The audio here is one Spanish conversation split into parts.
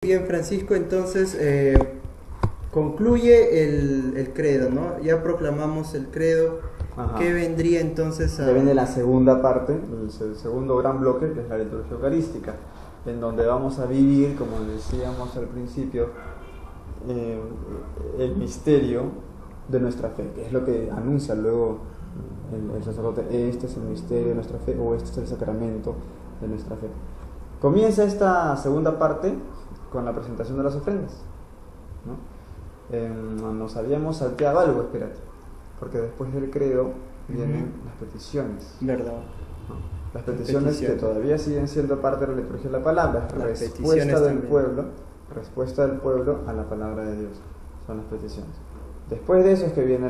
Bien, Francisco, entonces concluye el credo, ¿no? Ya proclamamos el credo. Ajá. ¿Qué vendría entonces a...? Ya viene la segunda parte, el segundo gran bloque, que es la liturgia eucarística, en donde vamos a vivir, como decíamos al principio, el misterio de nuestra fe, que es lo que anuncia luego el sacerdote. Este es el misterio de nuestra fe, o este es el sacramento de nuestra fe. Comienza esta segunda parte con la presentación de las ofrendas, ¿no? Nos habíamos salteado algo, espérate, porque después del credo vienen las peticiones. ¿Verdad? ¿No? Las peticiones que todavía siguen siendo parte de la liturgia de la palabra, respuesta del pueblo a la palabra de Dios, son las peticiones. Después de eso es que viene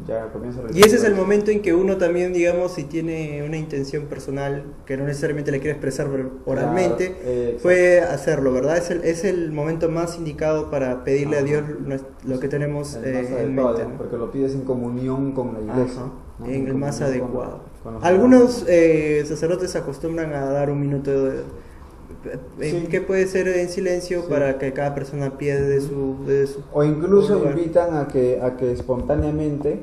ya comienza la liturgia. Y ese es el momento en que uno también, digamos, si tiene una intención personal que no necesariamente la quiere expresar oralmente, claro, puede hacerlo, ¿verdad? Es el momento más indicado para pedirle a Dios lo que tenemos en mente, ¿no? Porque lo pides en comunión con la iglesia, ¿no? En el más adecuado. Con Algunos sacerdotes acostumbran a dar un minuto sí, que puede ser en silencio, sí, para que cada persona pierde de su o incluso lugar. Invitan a que espontáneamente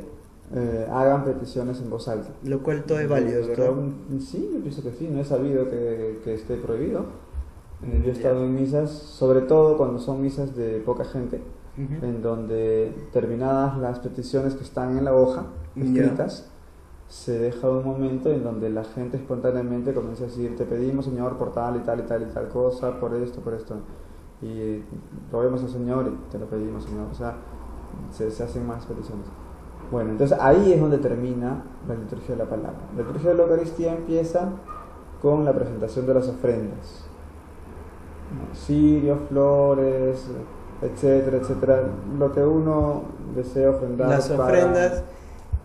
hagan peticiones en voz alta, lo cual todo es válido, ¿verdad? Sí, yo pienso que sí, no he sabido que esté prohibido. Yo he estado en misas, sobre todo cuando son misas de poca gente, en donde terminadas las peticiones que están en la hoja escritas, se deja un momento en donde la gente espontáneamente comienza a decir: te pedimos, Señor, por tal y tal y tal y tal cosa, por esto, y roguemos al Señor y te lo pedimos, Señor. O sea, se hacen más peticiones. Bueno, entonces ahí es donde termina la liturgia de la palabra. La liturgia de la Eucaristía empieza con la presentación de las ofrendas, cirios, flores, etcétera, etcétera, lo que uno desea ofrendar. Las ofrendas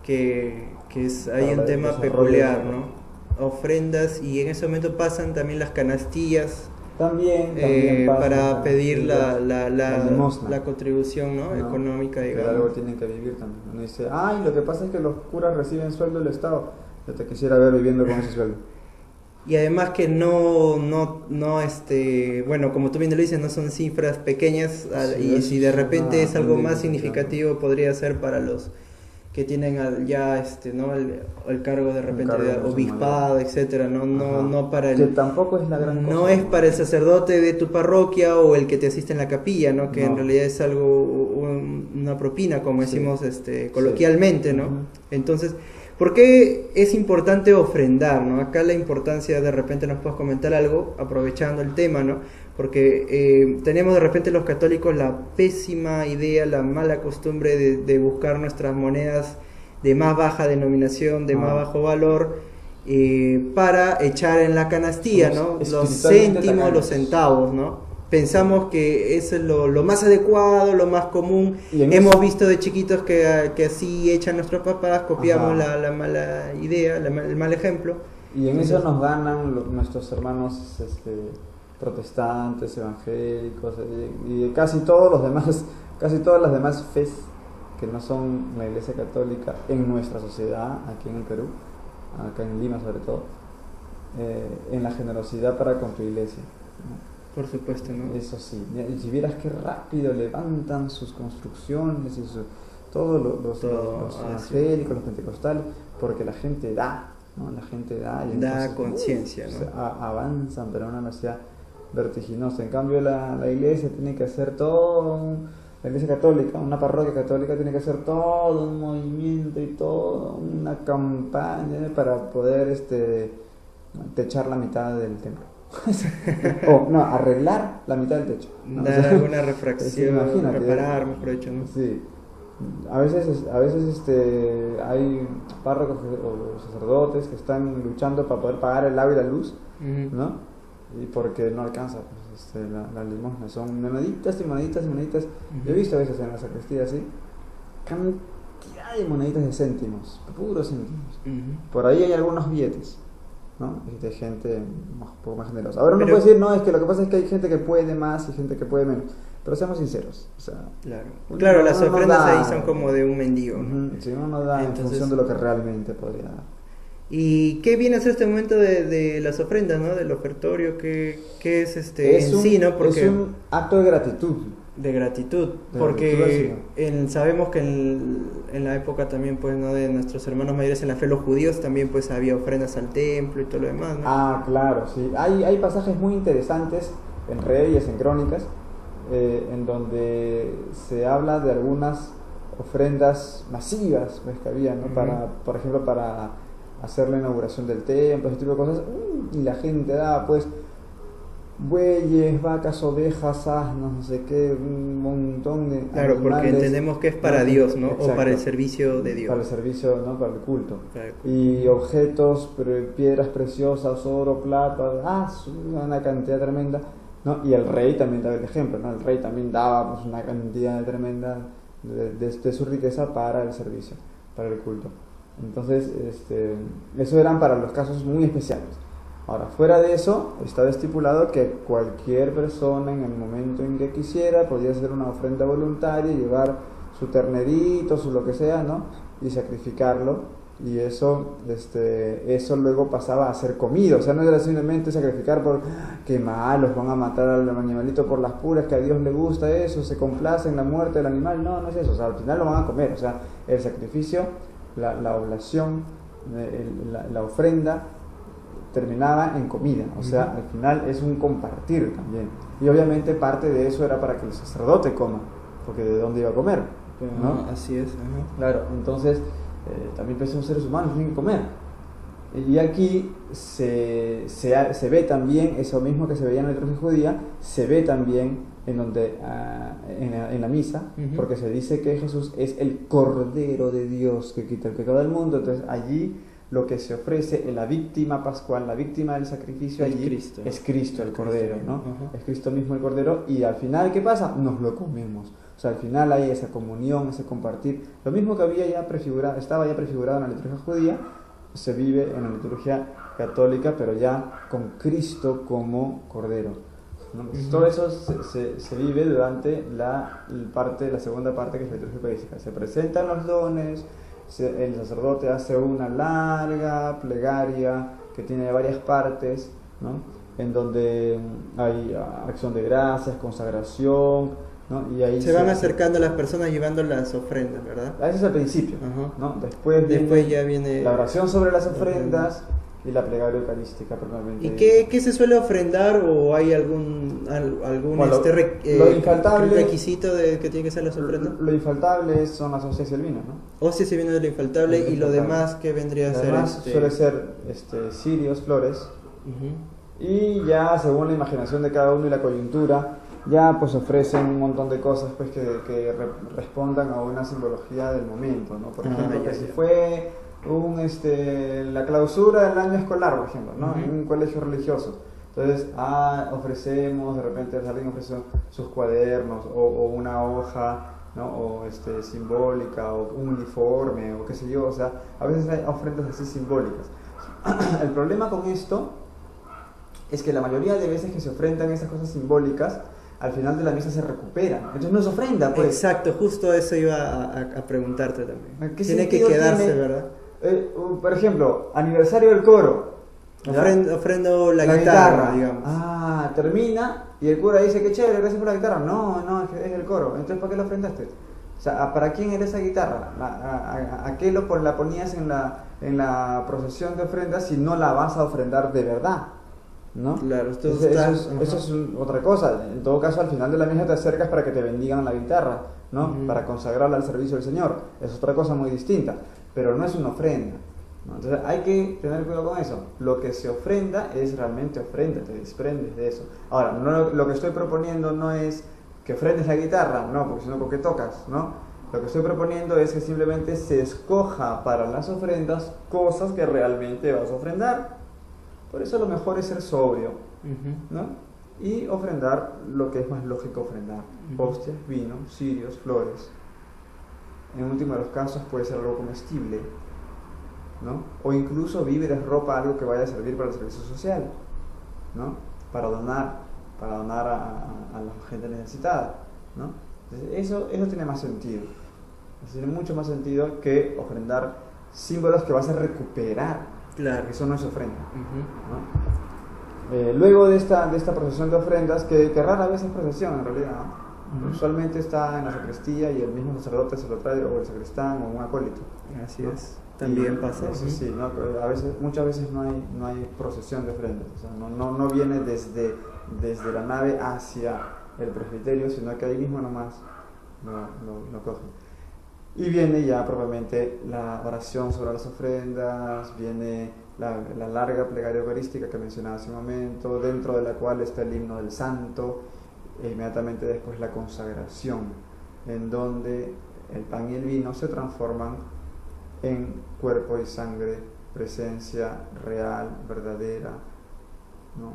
que hay un tema peculiar, ¿no? Ofrendas, y en ese momento pasan también las canastillas. También para pedir la contribución, ¿no? Económica, digamos. Pero algo tienen que vivir también. Uno dice: ay, lo que pasa es que los curas reciben sueldo del Estado. Yo te quisiera ver viviendo con ese sueldo. Y además que bueno, como tú bien lo dices, no son cifras pequeñas, sí, y si de repente es algo más significativo, podría ser para los que tienen ya ¿no? el cargo de repente de obispado, etcétera, no para el, que tampoco es la gran cosa, no es para el sacerdote de tu parroquia o el que te asiste en la capilla, ¿no? Que en realidad es algo, una propina, como decimos coloquialmente, ¿no? Entonces, ¿por qué es importante ofrendar, ¿no? Acá la importancia, de repente nos puedes comentar algo aprovechando el tema, ¿no? Porque tenemos de repente los católicos la pésima idea, la mala costumbre de buscar nuestras monedas de más baja denominación, de más bajo valor, para echar en la canastilla, ¿no? Los céntimos, los centavos, ¿no? Pensamos que eso es lo más adecuado, lo más común. Hemos visto de chiquitos que así echan nuestros papás, copiamos la mala idea, el mal ejemplo. Y en eso nos ganan nuestros hermanos protestantes, evangélicos y casi todas las demás fes que no son la Iglesia Católica en nuestra sociedad, aquí en el Perú, acá en Lima sobre todo, en la generosidad para con tu iglesia, ¿no? Por supuesto, ¿no? Eso sí, y si vieras qué rápido levantan sus construcciones y todos los evangélicos, los pentecostales, porque la gente da, ¿no? La gente da y da conciencia, ¿no? O sea, avanzan, pero a una velocidad vertiginosa. En cambio la iglesia tiene que hacer todo, la iglesia católica, una parroquia católica tiene que hacer todo un movimiento y toda una campaña para poder techar la mitad del templo. Arreglar la mitad del techo, ¿no? Dar alguna refracción, reparar, mejor dicho, ¿no? Sí. A veces hay párrocos o sacerdotes que están luchando para poder pagar el agua y la luz, ¿no? Y porque no alcanza la limosna, son moneditas y moneditas y moneditas. Yo he visto a veces en la sacristía así cantidad de moneditas de céntimos, puros céntimos. Por ahí hay algunos billetes, ¿no? De gente un poco más generosa. Ahora uno puede decir: no, es que lo que pasa es que hay gente que puede más y gente que puede menos. Pero seamos sinceros, o sea, claro, las ofrendas ahí son como de un mendigo, ¿no? Si uno no da en función de lo que realmente podría dar. ¿Y qué viene a ser este momento de las ofrendas, ¿no? Del ofertorio, qué es ¿no? Porque es un acto de gratitud. De gratitud, De porque gratitud, sabemos que en la época también, pues, ¿no? De nuestros hermanos mayores en la fe, los judíos, también, pues, había ofrendas al templo y todo lo demás, ¿no? Ah, claro, sí. Hay pasajes muy interesantes en Reyes, en Crónicas, en donde se habla de algunas ofrendas masivas, pues, que había, ¿no? Por ejemplo, para hacer la inauguración del templo, ese tipo de cosas, y la gente daba, pues, bueyes, vacas, ovejas, asnos, no sé qué, un montón de claro, animales, porque entendemos que es para Dios, ¿no? Exacto, o para el servicio de Dios. para el servicio, ¿no? Para el culto. Claro. Y objetos, piedras preciosas, oro, plata, una cantidad tremenda, ¿no? Y el rey también daba el ejemplo, ¿no? El rey también daba, pues, una cantidad tremenda de su riqueza para el servicio, para el culto. Entonces, eso eran para los casos muy especiales. Ahora, fuera de eso, estaba estipulado que cualquier persona en el momento en que quisiera podía hacer una ofrenda voluntaria, llevar su ternerito, su lo que sea, ¿no? Y sacrificarlo. Y eso luego pasaba a ser comido. O sea, no era simplemente sacrificar por qué malos, van a matar al animalito por las puras, que a Dios le gusta eso, se complace en la muerte del animal. No, no es eso. O sea, al final lo van a comer. O sea, el sacrificio, la oblación, la ofrenda terminaba en comida, o sea, al final es un compartir también. Y obviamente parte de eso era para que el sacerdote coma, porque de dónde iba a comer, ¿no? Así es. Claro, entonces también pues, los seres humanos tienen que comer. Y aquí se ve también eso mismo que se veía en la liturgia judía, se ve también en la misa, porque se dice que Jesús es el Cordero de Dios que quita el pecado del mundo. Entonces allí lo que se ofrece en la víctima pascual, la víctima del sacrificio allí es Cristo el Cordero, ¿no? Es Cristo mismo el Cordero, y al final, ¿qué pasa? Nos lo comemos. O sea, al final hay esa comunión, ese compartir. Lo mismo que estaba ya prefigurado en la liturgia judía, se vive en la liturgia católica, pero ya con Cristo como Cordero, ¿no? Todo eso se vive durante la segunda parte, que es la liturgia eucarística. Se presentan los dones, el sacerdote hace una larga plegaria que tiene varias partes, ¿no? En donde hay acción de gracias, consagración, ¿no? Y ahí se van acercando a las personas llevando las ofrendas, ¿verdad? Ese es el principio, ¿no? Después ya viene la oración sobre las ofrendas y la plegaria eucarística personalmente. ¿Y qué se suele ofrendar, o hay algún lo infaltable, requisito de que tiene que ser las ofrendas? Lo infaltable son las hostias y el vino, ¿no? Hostias y vino de lo infaltable, y lo demás que vendría a ser suele ser cirios, flores, y ya según la imaginación de cada uno y la coyuntura, ya pues ofrecen un montón de cosas, pues que respondan a una simbología del momento, ¿no? Por ejemplo, si fue la clausura del año escolar, por ejemplo, ¿no? En un colegio religioso. Entonces, ofrecemos, de repente alguien ofrece sus cuadernos o una hoja, ¿no? O simbólica, o un uniforme, o qué sé yo. O sea, a veces hay ofrendas así simbólicas. El problema con esto es que la mayoría de veces que se ofrendan esas cosas simbólicas, al final de la misa se recuperan. Entonces no es ofrenda, pues. Exacto, justo eso iba a preguntarte también. Tiene que quedarse, ¿verdad? Por ejemplo, aniversario del coro. Ofrendo la guitarra, digamos. Termina y el cura dice que chévere, gracias por la guitarra. No, es el coro. Entonces, ¿para qué la ofrendaste? O sea, ¿para quién era esa guitarra? ¿A qué la ponías en la procesión de ofrendas si no la vas a ofrendar de verdad? ¿No? Claro, eso es otra cosa. En todo caso, al final de la misa te acercas para que te bendigan la guitarra, ¿no? Para consagrarla al servicio del Señor. Es otra cosa muy distinta, pero no es una ofrenda, ¿no? Entonces hay que tener cuidado con eso. Lo que se ofrenda es realmente ofrenda, te desprendes de eso. Ahora, lo que estoy proponiendo no es que ofrendes la guitarra, no, porque si no, ¿con qué tocas? ¿No? Lo que estoy proponiendo es que simplemente se escoja para las ofrendas cosas que realmente vas a ofrendar. Por eso lo mejor es ser sobrio, ¿no? Y ofrendar lo que es más lógico ofrendar. Hostias, vino, cirios, flores. En último de los casos puede ser algo comestible, ¿no? O incluso víveres, ropa, algo que vaya a servir para el servicio social, ¿no? Para donar a la gente necesitada, ¿no? Entonces, eso tiene más sentido. Tiene mucho más sentido que ofrendar símbolos que vas a recuperar. Claro. Eso no es ofrenda. ¿No? Luego de esta procesión de ofrendas, que rara vez es procesión en realidad, ¿no? Usualmente está en la sacristía y el mismo sacerdote se lo trae, o el sacristán o un acólito. Así ¿no? es. También pasa. Eso sí, ¿no? Muchas veces no hay procesión de ofrendas, o sea, no viene desde la nave hacia el presbiterio, sino que ahí mismo nomás lo cogen. Y viene ya propiamente la oración sobre las ofrendas, viene la larga plegaria eucarística que mencionaba hace un momento, dentro de la cual está el himno del santo, e inmediatamente después la consagración, en donde el pan y el vino se transforman en cuerpo y sangre, presencia real, verdadera, ¿no?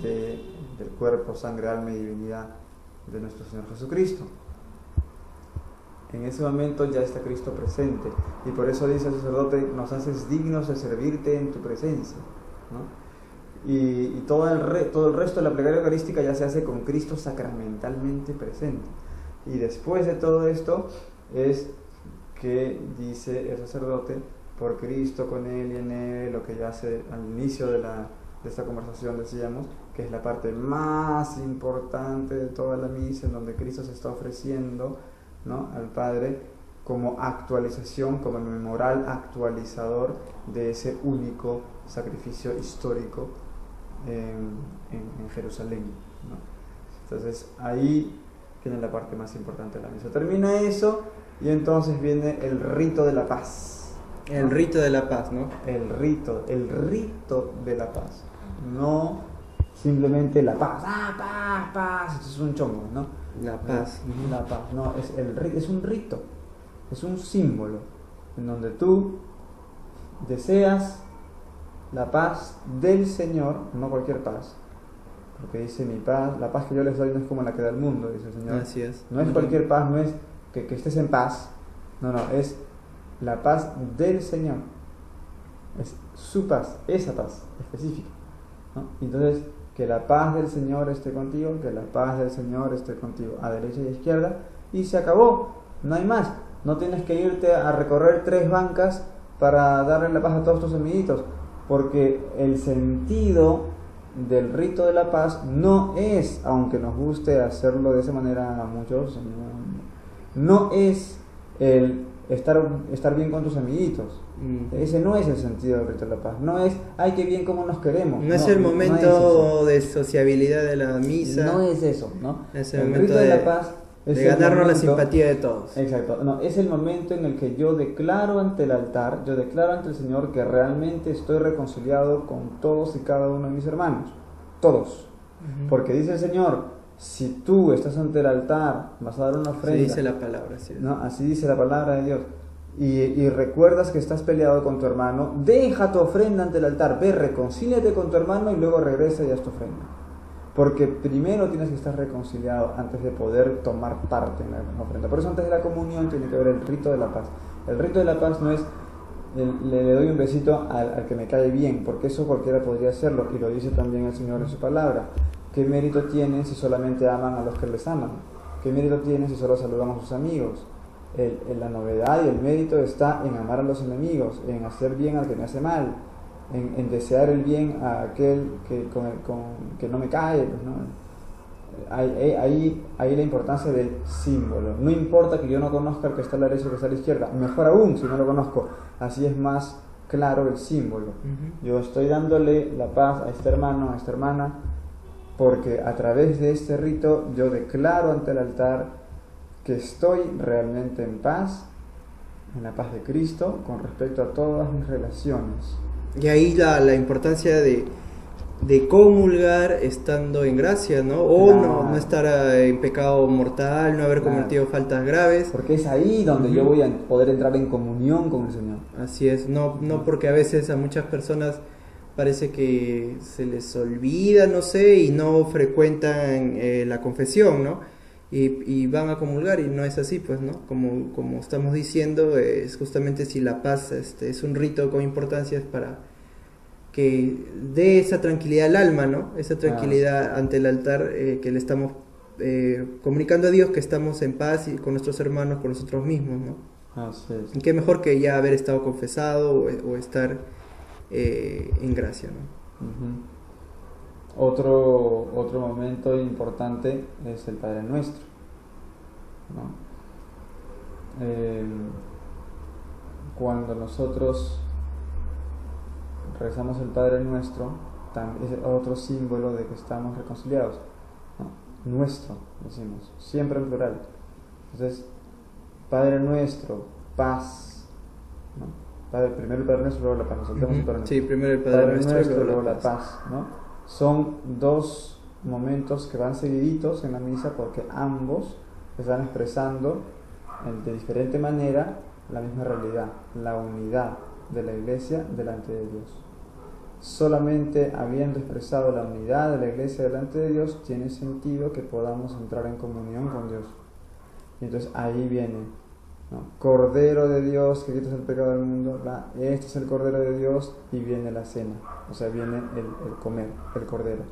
del cuerpo, sangre, alma y divinidad de nuestro Señor Jesucristo. En ese momento ya está Cristo presente, y por eso dice el sacerdote: nos haces dignos de servirte en tu presencia, ¿no? Y todo el resto de la plegaria eucarística ya se hace con Cristo sacramentalmente presente. Y después de todo esto es que dice el sacerdote: por Cristo, con Él y en Él, lo que ya hace al inicio de esta conversación decíamos, que es la parte más importante de toda la misa, en donde Cristo se está ofreciendo, ¿no?, al Padre como actualización, como el memorial actualizador de ese único sacrificio histórico en Jerusalén, ¿no? Entonces ahí viene la parte más importante de la misa. Termina eso y entonces viene el rito de la paz, ¿no? El rito de la paz, ¿no? El rito de la paz, no simplemente la paz, paz, esto es un chongo, ¿no? La paz. La paz, no, es un rito, es un símbolo en donde tú deseas la paz del Señor, no cualquier paz, porque dice: mi paz, la paz que yo les doy no es como la que da el mundo, dice el Señor. Así es. No es cualquier paz, no es que estés en paz, no, es la paz del Señor, es su paz, esa paz específica, ¿no? Entonces, que la paz del Señor esté contigo, que la paz del Señor esté contigo, a derecha y a izquierda, y se acabó, no hay más. No tienes que irte a recorrer 3 bancas para darle la paz a todos tus amiguitos, porque el sentido del rito de la paz no es, aunque nos guste hacerlo de esa manera a muchos, no es el estar bien con tus amiguitos. Ese no es el sentido del rito de la paz. No es: ay, qué bien cómo nos queremos. No es el momento de sociabilidad de la misa. No es eso, ¿no? Es el el momento rito de la paz es de ganarnos la simpatía de todos. Exacto. No, es el momento en el que yo declaro ante el altar, yo declaro ante el Señor que realmente estoy reconciliado con todos y cada uno de mis hermanos. Todos. Porque dice el Señor: si tú estás ante el altar, vas a dar una ofrenda. Así dice la palabra, ¿sí? ¿No? Así dice la palabra de Dios. Y recuerdas que estás peleado con tu hermano, deja tu ofrenda ante el altar, ve, reconcíliate con tu hermano y luego regresa y haz tu ofrenda. Porque primero tienes que estar reconciliado antes de poder tomar parte en la ofrenda. Por eso antes de la comunión tiene que haber el rito de la paz. El rito de la paz no es le doy un besito al que me cae bien, porque eso cualquiera podría hacerlo, y lo dice también el Señor en su palabra. ¿Qué mérito tienen si solamente aman a los que les aman? ¿Qué mérito tienen si solo saludamos a sus amigos? La novedad y el mérito está en amar a los enemigos, en hacer bien al que me hace mal, en desear el bien a aquel que no me cae, pues, ¿no? Ahí la importancia del símbolo. No importa que yo no conozca el que está a la derecha y el que está a la izquierda, mejor aún si no lo conozco, así es más claro el símbolo. Yo estoy dándole la paz a este hermano, a esta hermana, porque a través de este rito yo declaro ante el altar que estoy realmente en paz, en la paz de Cristo, con respecto a todas mis relaciones. Y ahí la importancia de comulgar estando en gracia, ¿no? O Claro. no estar en pecado mortal, no haber Claro. cometido faltas graves. Porque es ahí donde yo voy a poder entrar en comunión con el Señor. Así es, no porque a veces a muchas personas parece que se les olvida, no sé, y no frecuentan la confesión, ¿no? Y van a comulgar y no es así, pues, ¿no? Como estamos diciendo, es justamente si la paz es un rito con importancia, es para que dé esa tranquilidad al alma, ¿no? Esa tranquilidad ante el altar, que le estamos comunicando a Dios que estamos en paz y con nuestros hermanos, con nosotros mismos, ¿no? Así es. Y qué mejor que ya haber estado confesado o estar en gracia, ¿no? Otro momento importante es el Padre Nuestro, ¿no? Cuando nosotros rezamos el Padre Nuestro, es otro símbolo de que estamos reconciliados, ¿no? Nuestro, decimos, siempre en plural. Entonces, Padre Nuestro, paz, ¿no? Primero el Padre Nuestro, luego la paz. Nos saltamos el Padre Nuestro. Sí, primero el Padre Nuestro, luego la paz, ¿no? Son dos momentos que van seguiditos en la misa porque ambos están expresando de diferente manera la misma realidad, la unidad de la Iglesia delante de Dios. Solamente habiendo expresado la unidad de la Iglesia delante de Dios, tiene sentido que podamos entrar en comunión con Dios. Y entonces ahí viene, ¿no? Cordero de Dios que quitas el pecado del mundo, este es el Cordero de Dios, y viene la cena, o sea, viene el comer, el Cordero.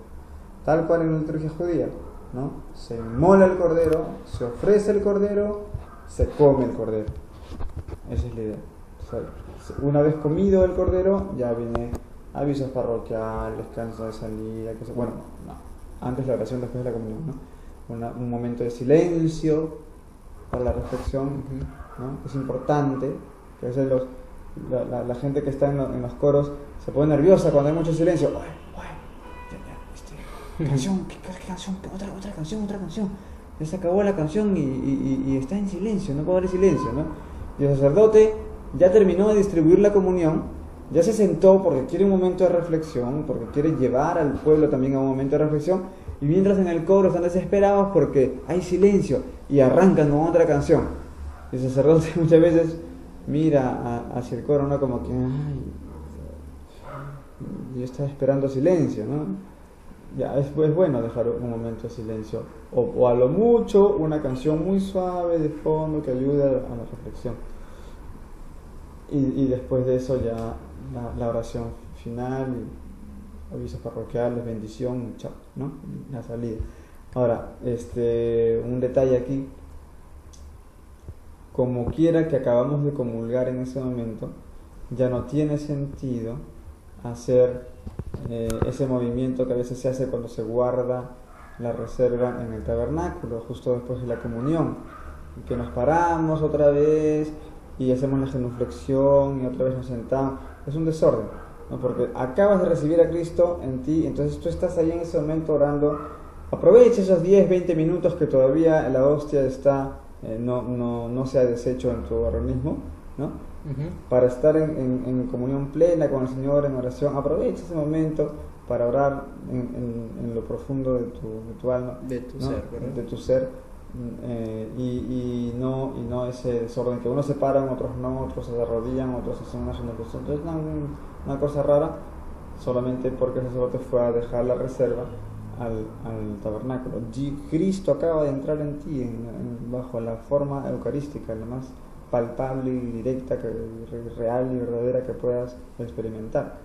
Tal cual en la liturgia judía, ¿no? Se inmola el Cordero, se ofrece el Cordero, se come el Cordero. Esa es la idea. O sea, una vez comido el Cordero, ya viene avisos parroquiales, canso de salida, bueno, no, antes la oración, después de la comunión, ¿no? Un momento de silencio para la reflexión, ¿no? Es importante, que a veces la gente que está en los coros se pone nerviosa cuando hay mucho silencio. Canción, ¿qué canción? Otra canción. Ya se acabó la canción y está en silencio, no puede haber silencio, ¿no? Y el sacerdote ya terminó de distribuir la comunión, ya se sentó porque quiere un momento de reflexión, porque quiere llevar al pueblo también a un momento de reflexión, y mientras en el coro están desesperados porque hay silencio y arrancan con otra canción. Y el sacerdote muchas veces mira hacia el coro, ¿no? Como que, yo estaba esperando silencio, ¿no? Ya, es bueno dejar un momento de silencio, o a lo mucho una canción muy suave de fondo que ayude a la reflexión, y después de eso ya la oración final, avisos parroquiales, bendición, chao, ¿no? La salida. Ahora, un detalle aquí: como quiera que acabamos de comulgar en ese momento, ya no tiene sentido hacer ese movimiento que a veces se hace cuando se guarda la reserva en el tabernáculo, justo después de la comunión, que nos paramos otra vez y hacemos la genuflexión y otra vez nos sentamos. Es un desorden, ¿no? Porque acabas de recibir a Cristo en ti, entonces tú estás ahí en ese momento orando. Aprovecha esos 10-20 minutos que todavía la hostia está no se ha deshecho en tu organismo, ¿no? Para estar en comunión plena con el Señor, en oración. Aprovecha ese momento para orar en lo profundo de tu alma, de tu ¿no? ser, ¿verdad? De tu ser, y no ese desorden que unos se paran, otros no, otros se arrodillan, otros hacen una genuflexión. Entonces una cosa rara, solamente porque el sacerdote fue a dejar la reserva al tabernáculo. Cristo acaba de entrar en ti bajo la forma eucarística, la más palpable y directa, real y verdadera que puedas experimentar.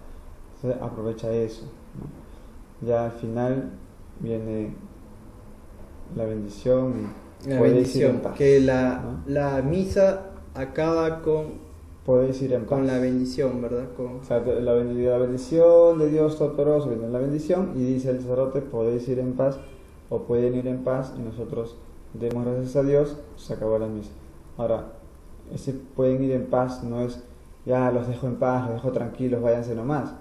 Entonces aprovecha eso, ¿no? Ya al final viene la bendición y podéis ir en paz, que ¿no? la misa acaba podéis ir en paz, con la bendición, ¿verdad? O sea, la bendición de Dios Todopoderoso viene la bendición y dice el sacerdote: podéis ir en paz, o pueden ir en paz, y nosotros demos gracias a Dios. Se acabó la misa. Ahora, ese pueden ir en paz no es ya los dejo en paz, los dejo tranquilos, váyanse nomás.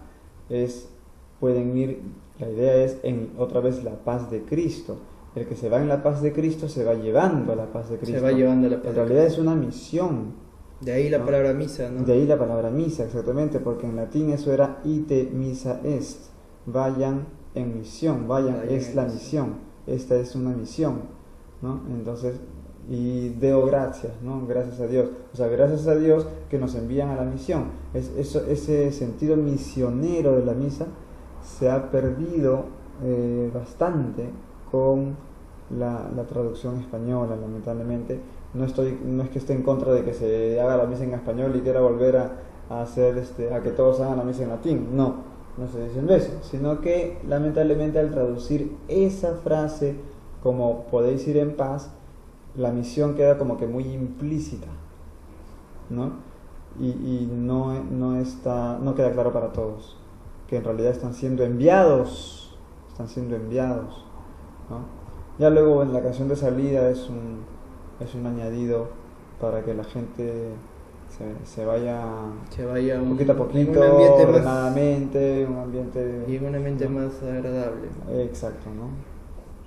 Pueden ir, la idea es otra vez la paz de Cristo. El que se va en la paz de Cristo se va llevando a la paz de Cristo. Se va llevando a la paz. En realidad es una misión. De ahí la palabra misa, ¿no? De ahí la palabra misa, exactamente, porque en latín eso era ite misa est. Vayan en misión, vayan es la misión. Esta es una misión, ¿no? Entonces, y deo gracias, ¿no? Gracias a Dios. O sea, gracias a Dios que nos envían a la misión. Ese sentido misionero de la misa se ha perdido bastante con la traducción española, lamentablemente. No es que esté en contra de que se haga la misa en español y quiera volver a hacer a que todos hagan la misa en latín. No se dice eso, sino que lamentablemente al traducir esa frase como podéis ir en paz, la misión queda como que muy implícita, ¿no? y no queda claro para todos, que en realidad están siendo enviados, ¿no? Ya luego en la canción de salida es un añadido para que la gente se vaya poquito a poquito, ordenadamente, un ambiente y un ambiente más agradable. Exacto, ¿no?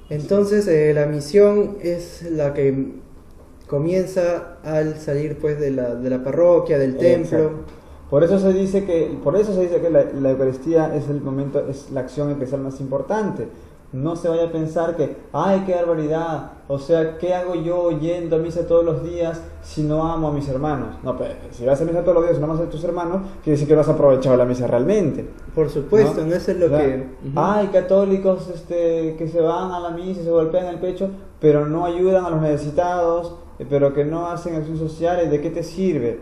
Entonces la misión es la que comienza al salir pues de la parroquia, del templo. Por eso se dice que la Eucaristía es el momento, es la acción eclesial más importante. No se vaya a pensar que, ¡ay, qué barbaridad! O sea, ¿qué hago yo yendo a misa todos los días si no amo a mis hermanos? No, pero si vas a misa todos los días y no amas a tus hermanos, quiere decir que no has aprovechado la misa realmente. Por supuesto, ¿no? Eso es lo que... Hay católicos que se van a la misa y se golpean el pecho, pero no ayudan a los necesitados, pero que no hacen acción social. ¿De qué te sirve?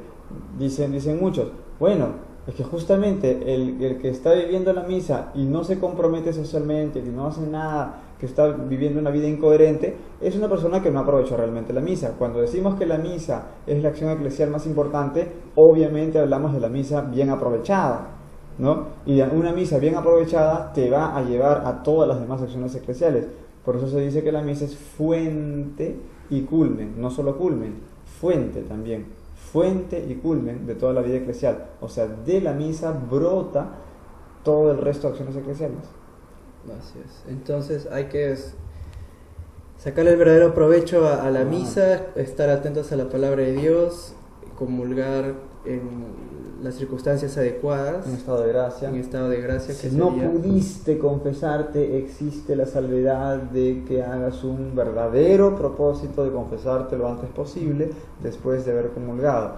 Dicen muchos. Bueno, es que justamente el que está viviendo la misa y no se compromete socialmente, que no hace nada, que está viviendo una vida incoherente, es una persona que no aprovechó realmente la misa. Cuando decimos que la misa es la acción eclesial más importante, obviamente hablamos de la misa bien aprovechada, ¿no? Y una misa bien aprovechada te va a llevar a todas las demás acciones eclesiales. Por eso se dice que la misa es fuente y culmen, no solo culmen, fuente también. Fuente y culmen de toda la vida eclesial. O sea, de la misa brota todo el resto de acciones eclesiales. Así es. Entonces hay que sacarle el verdadero provecho a la misa, estar atentos a la palabra de Dios, comulgar en las circunstancias adecuadas. En estado de gracia. Si no pudiste confesarte, existe la salvedad de que hagas un verdadero propósito de confesarte lo antes posible después de haber comulgado.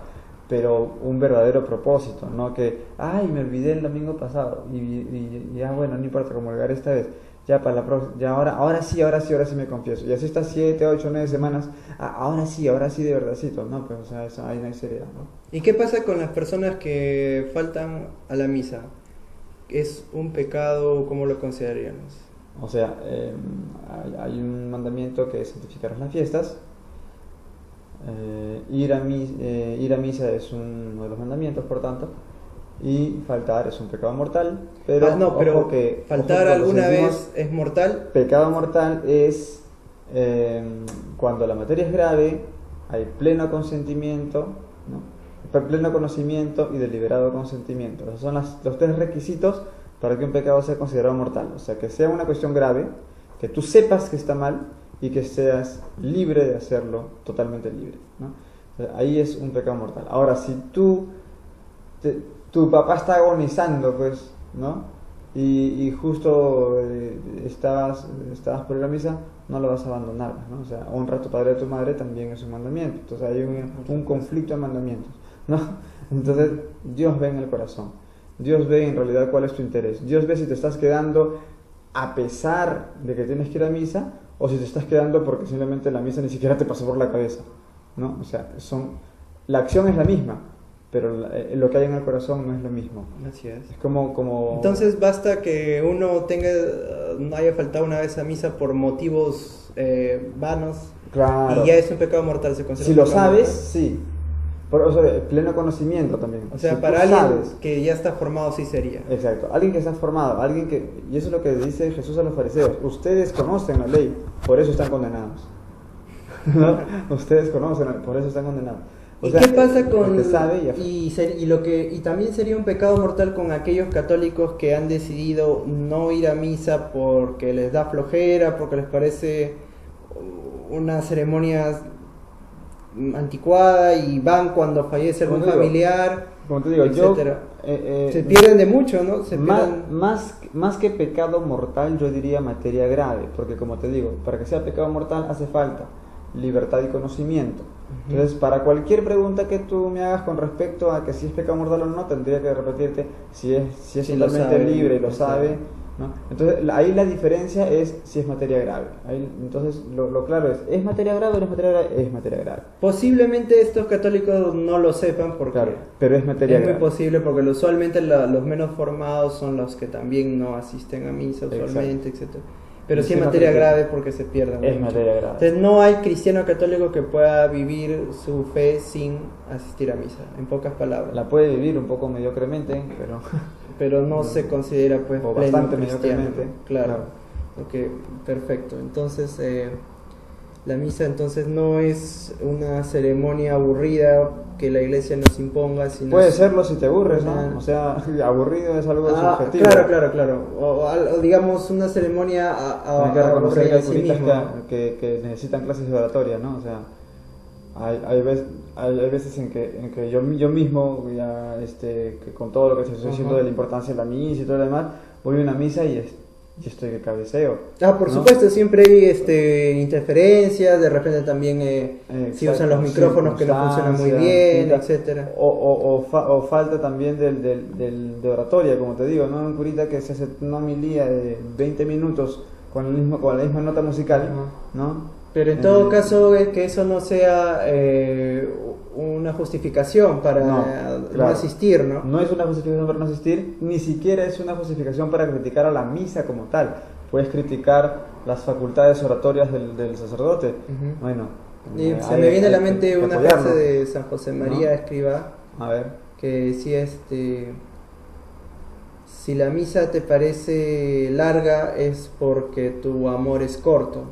Pero un verdadero propósito, no que, me olvidé el domingo pasado y ya bueno, no importa comulgar esta vez. Ya para la próxima, ya ahora sí me confieso. Y así está 7, 8, 9 semanas. Ahora sí de verdadcito. No, pues o sea, eso, ahí no hay seriedad, ¿no? ¿Y qué pasa con las personas que faltan a la misa? ¿Es un pecado? ¿Cómo lo consideraríamos? O sea, hay un mandamiento que es santificar las fiestas. Ir a misa es uno de los mandamientos, por tanto. Y faltar es un pecado mortal, pero faltar alguna vez es mortal. Pecado mortal es cuando la materia es grave, hay pleno consentimiento, ¿no? Pleno conocimiento y deliberado consentimiento. Esos son los 3 requisitos para que un pecado sea considerado mortal. O sea, que sea una cuestión grave, que tú sepas que está mal y que seas libre de hacerlo, totalmente libre, ¿no? O sea, ahí es un pecado mortal. Ahora, si tu papá está agonizando, pues, ¿no? Y justo estabas por ir a misa, no lo vas a abandonar, ¿no? O sea, honra a tu padre y a tu madre también es un mandamiento. Entonces hay un conflicto de mandamientos, ¿no? Entonces Dios ve en el corazón. Dios ve en realidad cuál es tu interés. Dios ve si te estás quedando a pesar de que tienes que ir a misa, o si te estás quedando porque simplemente la misa ni siquiera te pasó por la cabeza, ¿no? O sea, la acción es la misma, pero lo que hay en el corazón no es lo mismo. Así es. Es como... Entonces basta que uno no haya faltado una vez a misa por motivos vanos, claro, y ya es un pecado mortal, se considera. Si lo sabes, mortal. Sí. O sea, pleno conocimiento también. O sea, si para alguien que ya está formado sí sería. Exacto, alguien que está formado, y eso es lo que dice Jesús a los fariseos: ustedes conocen la ley, por eso están condenados. ¿No? Ustedes conocen, por eso están condenados. ¿Y qué pasa con y también sería un pecado mortal con aquellos católicos que han decidido no ir a misa porque les da flojera, porque les parece una ceremonia anticuada y van cuando fallece algún familiar, como te digo, etcétera? Se pierden de mucho, ¿no? Más que pecado mortal, yo diría materia grave, porque como te digo, para que sea pecado mortal hace falta libertad y conocimiento. Entonces, para cualquier pregunta que tú me hagas con respecto a que si es pecado mortal o no, tendría que repetirte si es totalmente libre y lo sabe, ¿no? Entonces, ahí la diferencia es si es materia grave. Entonces, lo claro es materia grave o no es materia grave? Es materia grave. Posiblemente estos católicos no lo sepan porque... Claro, pero es materia grave. Es muy posible porque usualmente los menos formados son los que también no asisten a misa usualmente, etc. Pero sí es materia grave porque se pierde. Es materia grave. Entonces no hay cristiano católico que pueda vivir su fe sin asistir a misa, en pocas palabras. La puede vivir un poco mediocremente, pero no se considera pues o pleno bastante cristiano. mediocremente. Claro. Ok, perfecto. Entonces la misa entonces no es una ceremonia aburrida que la iglesia nos imponga, sino puede serlo si te aburres, ¿no? O sea, aburrido es algo subjetivo. Claro. O digamos una ceremonia hay que reconocer que hay sí curitas que necesitan clases de oratoria, ¿no? O sea, hay veces en que yo mismo, ya, que con todo lo que se estoy diciendo de la importancia de la misa y todo lo demás, voy a una misa y estoy que cabeceo. Por supuesto, siempre hay interferencias, de repente también si usan los micrófonos que no funcionan muy bien, etcétera. O falta también de oratoria, como te digo, ¿no? Un curita que se hace una homilía de 20 minutos con la misma nota musical, ¿no? Pero en todo caso es que eso no sea una justificación para no asistir, ¿no? No es una justificación para no asistir, ni siquiera es una justificación para criticar a la misa como tal. Puedes criticar las facultades oratorias del sacerdote. Bueno, se me viene a la mente una frase de San José María Escrivá, a ver, que decía si la misa te parece larga es porque tu amor es corto.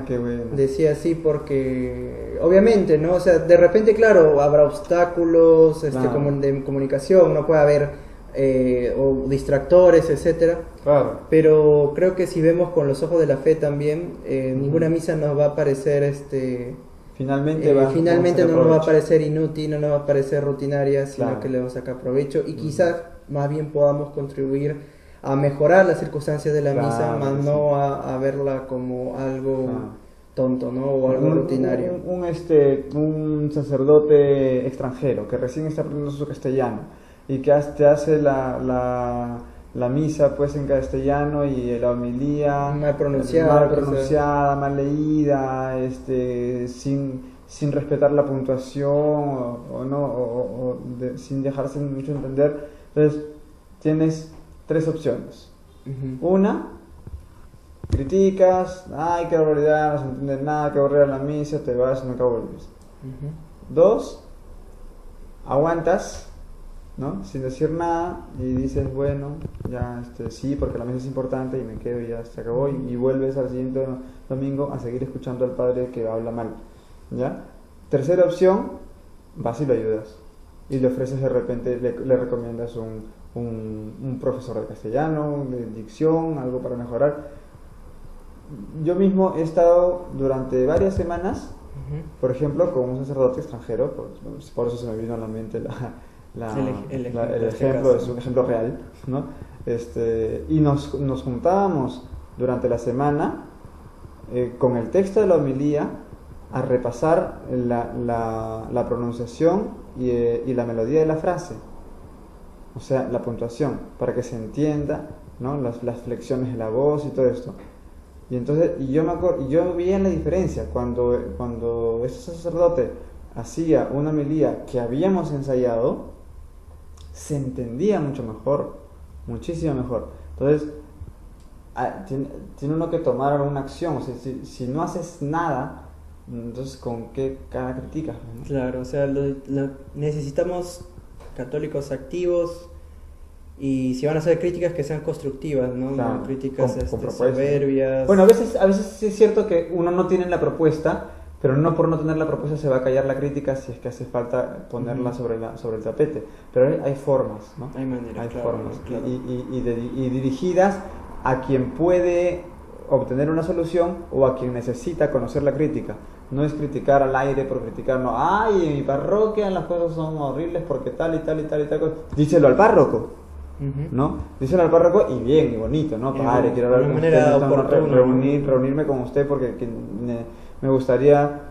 Qué bueno. Decía así porque, obviamente, ¿no? O sea, de repente, claro, habrá obstáculos de comunicación, no puede haber o distractores, etcétera. Claro. Pero creo que si vemos con los ojos de la fe también, ninguna misa nos va a parecer finalmente no nos va a parecer inútil, no nos va a parecer rutinaria, sino que le vamos a sacar provecho y quizás más bien podamos contribuir a mejorar las circunstancias de la misa, más no a verla como algo tonto, ¿no? O algo rutinario. Un sacerdote extranjero que recién está aprendiendo su castellano y que te hace la misa pues en castellano y la homilía mal pronunciada, mal leída, sin respetar la puntuación sin dejarse mucho entender. Entonces tienes tres opciones. Una, criticas, qué barbaridad, no se entiende nada, qué aburrida la misa, te vas y nunca vuelves. Dos, aguantas, ¿no? Sin decir nada y dices, bueno, ya sí, porque la misa es importante y me quedo y ya se acabó, y vuelves al siguiente domingo a seguir escuchando al padre que habla mal, ¿ya? Tercera opción, vas y lo ayudas y le ofreces de repente, le recomiendas un profesor de castellano, de dicción, algo para mejorar. Yo mismo he estado durante varias semanas, por ejemplo, con un sacerdote extranjero, por eso se me vino a la mente el ejemplo, es un ejemplo real, ¿no? Y nos juntábamos durante la semana con el texto de la homilía a repasar la pronunciación y la melodía de la frase, o sea, la puntuación, para que se entienda, ¿no? las flexiones de la voz y todo esto. Y entonces yo veía la diferencia cuando este sacerdote hacía una homilía que habíamos ensayado, se entendía mucho mejor, muchísimo mejor. Entonces tiene uno que tomar alguna acción. O sea, si no haces nada, entonces ¿con qué cara criticas, ¿no? Claro, o sea, necesitamos católicos activos, y si van a hacer críticas que sean constructivas, ¿no? Claro, no críticas con soberbias. Bueno, a veces sí es cierto que uno no tiene la propuesta, pero no por no tener la propuesta se va a callar la crítica si es que hace falta ponerla sobre el tapete. Pero hay formas, ¿no? Hay maneras, hay claro, formas. Claro. Y dirigidas a quien puede obtener una solución o a quien necesita conocer la crítica. No es criticar al aire por criticar, no, en mi parroquia las cosas son horribles porque tal y tal y tal y tal cosa. Díselo al párroco, ¿no? Díselo al párroco y bien, y bonito, ¿no? Padre, quiero hablar con usted, reunirme con usted porque me gustaría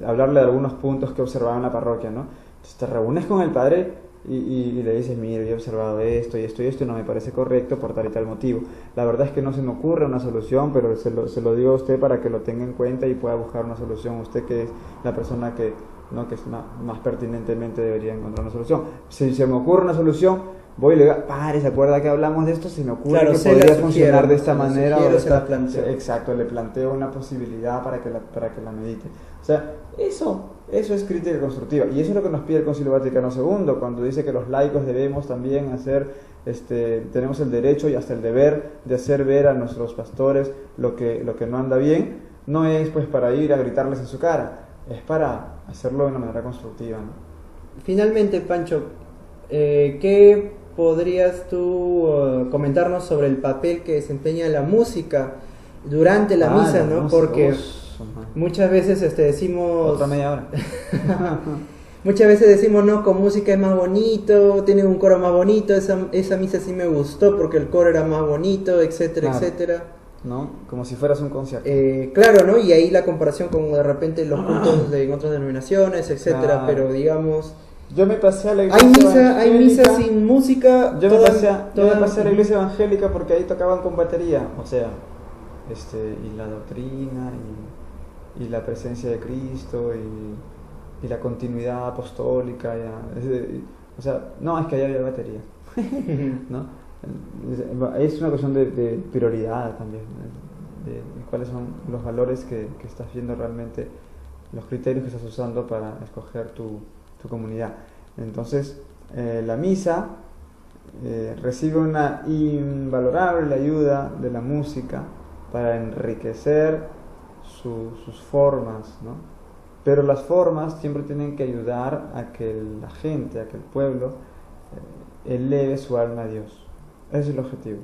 hablarle de algunos puntos que observaba en la parroquia, ¿no? Entonces te reúnes con el padre y le dices, mire, yo he observado esto y esto y esto y no me parece correcto por tal y tal motivo. La verdad es que no se me ocurre una solución, pero se lo digo a usted para que lo tenga en cuenta y pueda buscar una solución. Usted que es la persona que es más pertinentemente debería encontrar una solución. Si se me ocurre una solución, voy y le digo, padre, ¿se acuerda que hablamos de esto? Se me ocurre Claro, que se la podría sugiero, funcionar de esta se la manera. sugiero, O se la planteo. Exacto, le planteo una posibilidad para que la medite. O sea, eso es crítica constructiva. Y eso es lo que nos pide el Concilio Vaticano II, cuando dice que los laicos debemos también tenemos el derecho y hasta el deber de hacer ver a nuestros pastores lo que no anda bien. No es pues para ir a gritarles en su cara, es para hacerlo de una manera constructiva, ¿no? Finalmente, Pancho, ¿qué podrías tú comentarnos sobre el papel que desempeña la música durante la misa, ¿no? Porque muchas veces decimos... Otra media hora. Muchas veces decimos, no, con música es más bonito, tiene un coro más bonito, esa misa sí me gustó porque el coro era más bonito, etcétera, claro. Etcétera. ¿No? Como si fueras un concierto. Claro, ¿no? Y ahí la comparación con de repente los cultos en otras denominaciones, etcétera, claro. Pero digamos... Yo me pasé a la iglesia hay misa sin música. Yo me pasé a la iglesia evangélica porque ahí tocaban con batería, o sea, y la doctrina y la presencia de Cristo y la continuidad apostólica, o sea, no, es que allá había batería, ¿no? Es una cuestión de prioridad también, de cuáles son los valores que estás viendo realmente, los criterios que estás usando para escoger tu comunidad. Entonces, la misa recibe una invalorable ayuda de la música para enriquecer sus formas, ¿no? Pero las formas siempre tienen que ayudar a que la gente, a que el pueblo eleve su alma a Dios. Ese es el objetivo.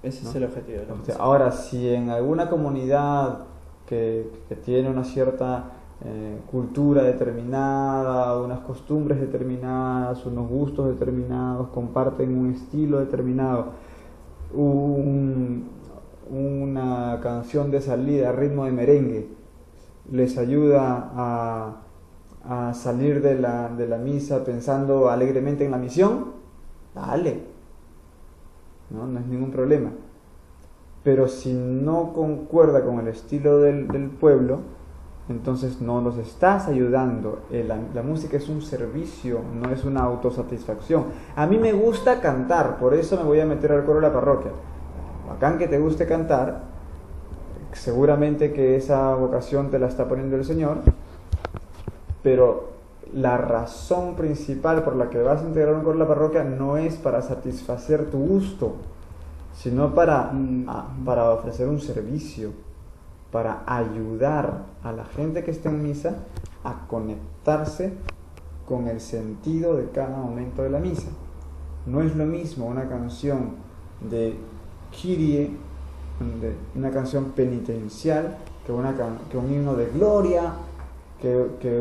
Ese ¿no? es el objetivo de la música. Ahora, si en alguna comunidad que tiene una cierta cultura determinada, unas costumbres determinadas, unos gustos determinados, comparten un estilo determinado, una canción de salida a ritmo de merengue les ayuda a salir de la misa pensando alegremente en la misión, dale, no es ningún problema. Pero si no concuerda con el estilo del pueblo, entonces no los estás ayudando. La música es un servicio, no es una autosatisfacción. A mí me gusta cantar, por eso me voy a meter al coro de la parroquia. Bacán que te guste cantar, seguramente que esa vocación te la está poniendo el Señor, pero la razón principal por la que vas a integrar un coro de la parroquia no es para satisfacer tu gusto, sino para ofrecer un servicio, para ayudar a la gente que está en misa a conectarse con el sentido de cada momento de la misa. No es lo mismo una canción de Kyrie, una canción penitencial, que un himno de gloria, que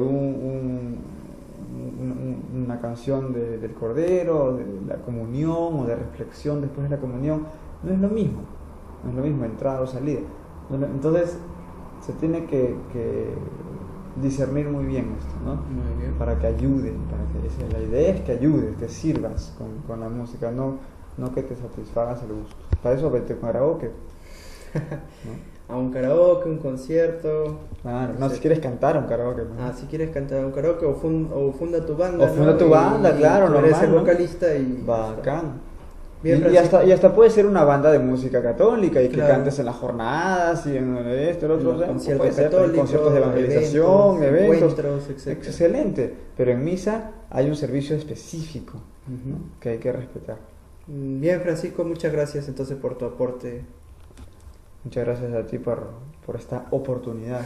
una canción del Cordero, de la comunión o de reflexión después de la comunión. No es lo mismo entrada o salida. Entonces se tiene que discernir muy bien esto, ¿no? Muy bien. Para que ayude, la idea es que ayudes, que sirvas con la música, no que te satisfagas el gusto. Para eso vete con karaoke, ¿no? A un karaoke, un concierto. Claro, no, si quieres cantar un karaoke, ¿no? Si quieres cantar un karaoke o funda tu banda. O funda tu banda, claro, tú eres normal, el ¿no? vocalista y... Bacán. Bien, y hasta puede ser una banda de música católica y que claro. cantes en las jornadas y en esto, el otro, conciertos católicos, conciertos de evangelización, eventos, etc. Excelente, pero en misa hay un servicio específico, ¿no? Que hay que respetar. Bien, Francisco, muchas gracias entonces por tu aporte. Muchas gracias a ti por esta oportunidad.